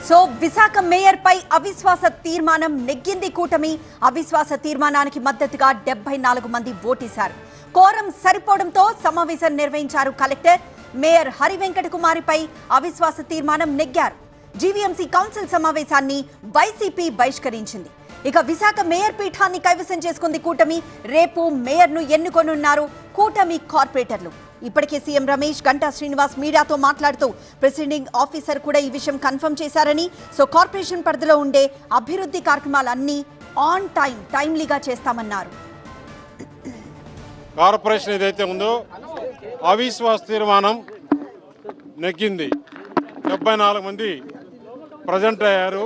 So Visakha mayor పై అవిశ్వాస తీర్మానం నెగ్గింది కూటమి. అవిశ్వాస తీర్మానానికి మద్దతుగా 74 మంది ఓటేశారు. కోరం సరిపోవడంతో సమావేశం నిర్వహించారు కలెక్టర్. మేయర్ హరివెంకట కుమారిపై అవిశ్వాస తీర్మానం నెగ్గారు. జీవీఎంసీ కౌన్సిల్ సమావేశాన్ని వైసీపీ బహిష్కరించింది. ఇక విశాఖ మేయర్ పీఠాన్ని కైవసం చేసుకుంది కూటమి. రేపు మేయర్ను ఎన్నుకోనున్నారు కూటమి కార్పొరేటర్లు. ఇప్పటికే సీఎం రమేష్, గంటా శ్రీనివాస్ మీడియాతో మాట్లాడుతూ ప్రెసిడింగ్ ఆఫీసర్ కూడా ఈ విషయం కన్ఫర్మ్ చేశారని, సో కార్పొరేషన్ పరిధిలో ఉండే అభివృద్ధి కార్యక్రమాలన్నీ ఆన్ టైమ్లీగా చేస్తామన్నారు. కార్పొరేషన్ ఏదైతే ఉందో అవిశ్వాస తీర్మానం నెగ్గింది. 74 మంది ప్రజెంట్ అయ్యారు.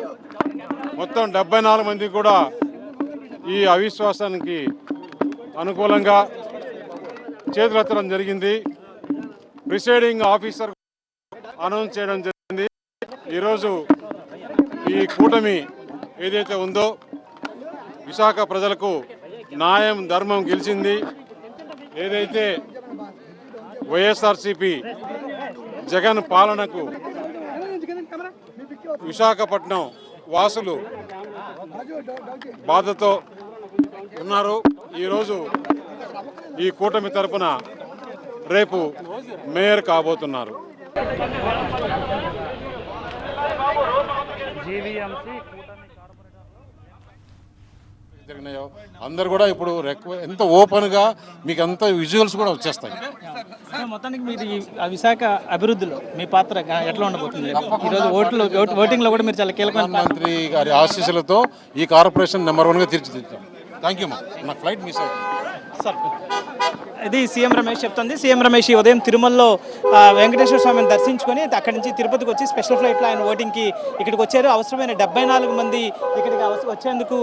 మొత్తం 74 మంది కూడా ఈ అవిశ్వాసానికి అనుకూలంగా చేతులెత్తడం జరిగింది. ప్రిసైడింగ్ ఆఫీసర్ అనౌన్స్ చేయడం జరిగింది. ఈరోజు ఈ కూటమి ఏదైతే ఉందో విశాఖ ప్రజలకు న్యాయం ధర్మం గెలిచింది. ఏదైతే వైఎస్ఆర్సీపీ జగన్ పాలనకు విశాఖపట్నం వాసులు బాధతో ఉన్నారు. ఈరోజు ఈ కూటమి తరపున రేపు మేయర్ కాబోతున్నారు. అందరు కూడా ఇప్పుడు ఎంత ఓపెన్గా మీకు అంత విజువల్స్ కూడా వచ్చేస్తాయి. మొత్తానికి మీరు ఈ విశాఖ అభివృద్ధిలో మీ పాత్ర ఎట్లా ఉండబోతుంది? ఈరోజు ఓటింగ్లో కూడా మీరు చాలా కీలకమైన మంత్రి గారి ఆశీస్సులతో ఈ కార్పొరేషన్ నెంబర్ 1గా తీర్చిదిద్దాం. థ్యాంక్ యూ మా. నా ఫ్లైట్ మిస్ అవుతుంది సార్. ఇది సీఎం రమేష్ చెప్తుంది. సీఎం రమేష్ ఈ ఉదయం తిరుమలలో వెంకటేశ్వర స్వామిని దర్శించుకొని అక్కడి నుంచి తిరుపతికి వచ్చి స్పెషల్ ఫ్లైట్లో ఆయన ఓటింగ్కి ఇక్కడికి వచ్చారు. అవసరమైన 74 మంది ఇక్కడికి వచ్చేందుకు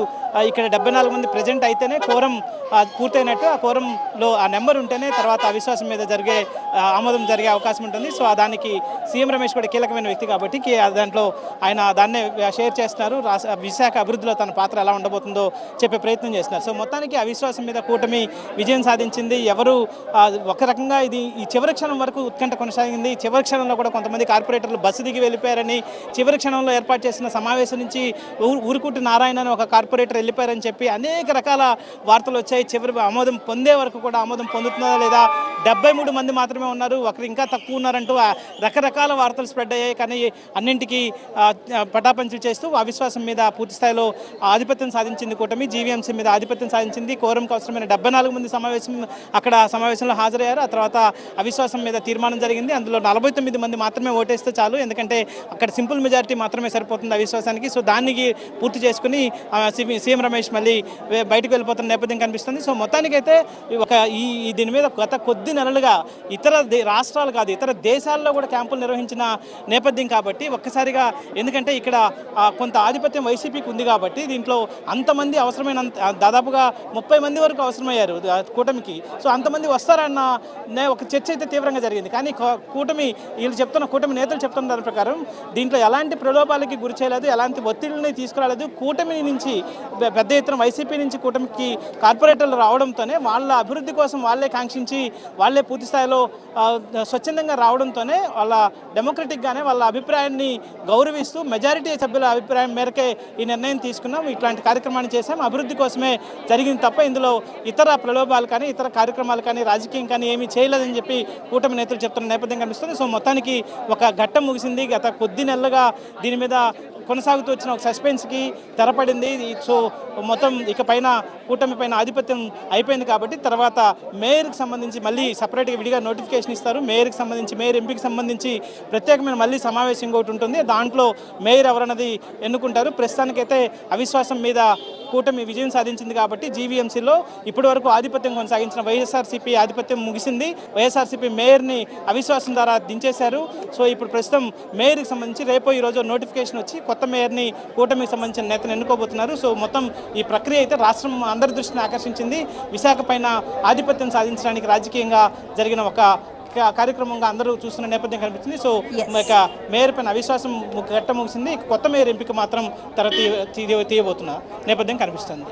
ఇక్కడ 74 మంది ప్రజెంట్ అయితేనే కోరం పూర్తయినట్టు. ఆ కోరంలో ఆ నెంబర్ ఉంటేనే తర్వాత అవిశ్వాసం మీద ఆమోదం జరిగే అవకాశం ఉంటుంది. సో దానికి సీఎం రమేష్ కూడా కీలకమైన వ్యక్తి కాబట్టి దాంట్లో ఆయన దాన్నే షేర్ చేస్తున్నారు. విశాఖ అభివృద్ధిలో తన పాత్ర ఎలా ఉండబోతుందో చెప్పే ప్రయత్నం చేస్తున్నారు. సో మొత్తానికి అవిశ్వాసం మీద కూటమి విజయం సాధించింది. ఎవరు ఒక రకంగా ఇది ఈ చివరి క్షణం వరకు ఉత్కంఠ కొనసాగింది. చివరి క్షణంలో కూడా కొంతమంది కార్పొరేటర్లు బస్సు దిగి వెళ్ళిపోయారని, చివరి క్షణంలో ఏర్పాటు చేసిన సమావేశం నుంచి ఊరుకుంటి నారాయణ అని ఒక కార్పొరేటర్ వెళ్ళిపోయారని చెప్పి అనేక రకాల వార్తలు వచ్చాయి. చివరి ఆమోదం పొందే వరకు కూడా ఆమోదం పొందుతుందా లేదా, 73 మంది మాత్రమే ఉన్నారు, ఒకరు ఇంకా తక్కువ ఉన్నారంటూ రకరకాల వార్తలు స్ప్రెడ్ అయ్యాయి. కానీ అన్నింటికీ పటాపంచలు చేస్తూ అవిశ్వాసం మీద పూర్తి స్థాయిలో ఆధిపత్యం సాధించింది కూటమి. జీవీఎంసీ మీద ఆధిపత్యం సాధించింది. కోరంకు అవసరమైన 74 మంది అక్కడ సమావేశంలో హాజరయ్యారు. ఆ తర్వాత అవిశ్వాసం మీద తీర్మానం జరిగింది. అందులో 49 మంది మాత్రమే ఓటేస్తే చాలు, ఎందుకంటే అక్కడ సింపుల్ మెజారిటీ మాత్రమే సరిపోతుంది అవిశ్వాసానికి. సో దానికి పూర్తి చేసుకుని సీఎం రమేష్ మళ్ళీ బయటకు వెళ్ళిపోతున్న నేపథ్యం కనిపిస్తుంది. సో మొత్తానికైతే దీని మీద గత కొద్ది నెలలుగా ఇతర రాష్ట్రాలు కాదు ఇతర దేశాల్లో కూడా క్యాంపులు నిర్వహించిన నేపథ్యం కాబట్టి ఒక్కసారిగా, ఎందుకంటే ఇక్కడ కొంత ఆధిపత్యం వైసీపీకి ఉంది కాబట్టి దీంట్లో అంతమంది అవసరమైన దాదాపుగా 30 మంది వరకు అవసరమయ్యారు కూటమికి. సో అంతమంది వస్తారన్న ఒక చర్చ అయితే తీవ్రంగా జరిగింది. కానీ కూటమి నేతలు చెప్తున్న దాని ప్రకారం దీంట్లో ఎలాంటి ప్రలోభాలకి గురి చేయలేదు, ఎలాంటి ఒత్తిడిని తీసుకురాలేదు. కూటమి నుంచి పెద్ద ఎత్తున వైసీపీ నుంచి కూటమికి కార్పొరేటర్లు రావడంతోనే వాళ్ళ అభివృద్ధి కోసం వాళ్ళే కాంక్షించి వాళ్ళే పూర్తి స్థాయిలో స్వచ్ఛందంగా రావడంతోనే వాళ్ళ డెమోక్రటిక్గానే వాళ్ళ అభిప్రాయాన్ని గౌరవిస్తూ మెజారిటీ సభ్యుల అభిప్రాయం మేరకే ఈ నిర్ణయం తీసుకున్నాం, ఇట్లాంటి కార్యక్రమాన్ని చేశాం, అభివృద్ధి కోసమే జరిగింది తప్ప ఇందులో ఇతర ప్రలోభాలు కానీ ఇతర కార్యక్రమాలు కానీ రాజకీయం కానీ ఏమీ చేయలేదని చెప్పి కూటమి నేతలు చెప్తున్న నేపథ్యం కనిపిస్తుంది. సో మొత్తానికి ఒక ఘట్టం ముగిసింది. గత కొద్ది నెలలుగా దీని మీద కొనసాగుతూ వచ్చిన ఒక సస్పెన్స్కి తెరపడింది. సో మొత్తం ఇక పైన కూటమి పైన ఆధిపత్యం అయిపోయింది కాబట్టి తర్వాత మేయర్కి సంబంధించి మళ్ళీ సపరేట్గా విడిగా నోటిఫికేషన్ ఇస్తారు. మేయర్కి సంబంధించి మేయర్ ఎంపీకి సంబంధించి ప్రత్యేకమైన మళ్ళీ సమావేశం ఇంకోటి ఉంటుంది. దాంట్లో మేయర్ ఎవరన్నది ఎన్నుకుంటారు. ప్రస్తుతానికైతే అవిశ్వాసం మీద కూటమి విజయం సాధించింది కాబట్టి జీవీఎంసీలో ఇప్పటి వరకు ఆధిపత్యం కొనసాగించిన వైఎస్ఆర్సీపీ ఆధిపత్యం ముగిసింది. వైఎస్ఆర్సీపీ మేయర్ని అవిశ్వాసం ద్వారా దించేశారు. సో ఇప్పుడు ప్రస్తుతం మేయర్కి సంబంధించి రేపు ఈరోజు నోటిఫికేషన్ వచ్చి కొత్త మేయర్ని కూటమికి సంబంధించిన నేతను ఎన్నుకోబోతున్నారు. సో మొత్తం ఈ ప్రక్రియ అయితే రాష్ట్రం అందరి దృష్టిని ఆకర్షించింది. విశాఖ పైన ఆధిపత్యం సాధించడానికి రాజకీయంగా జరిగిన ఒక కార్యక్రమంగా అందరూ చూస్తున్న నేపథ్యం కనిపించింది. సో ఇక మేయర్ పైన అవిశ్వాసం ఘట్టం ముగిసింది. కొత్త మేయర్ ఎంపిక మాత్రం తర్వాత తీయబోతున్న నేపథ్యం కనిపిస్తుంది.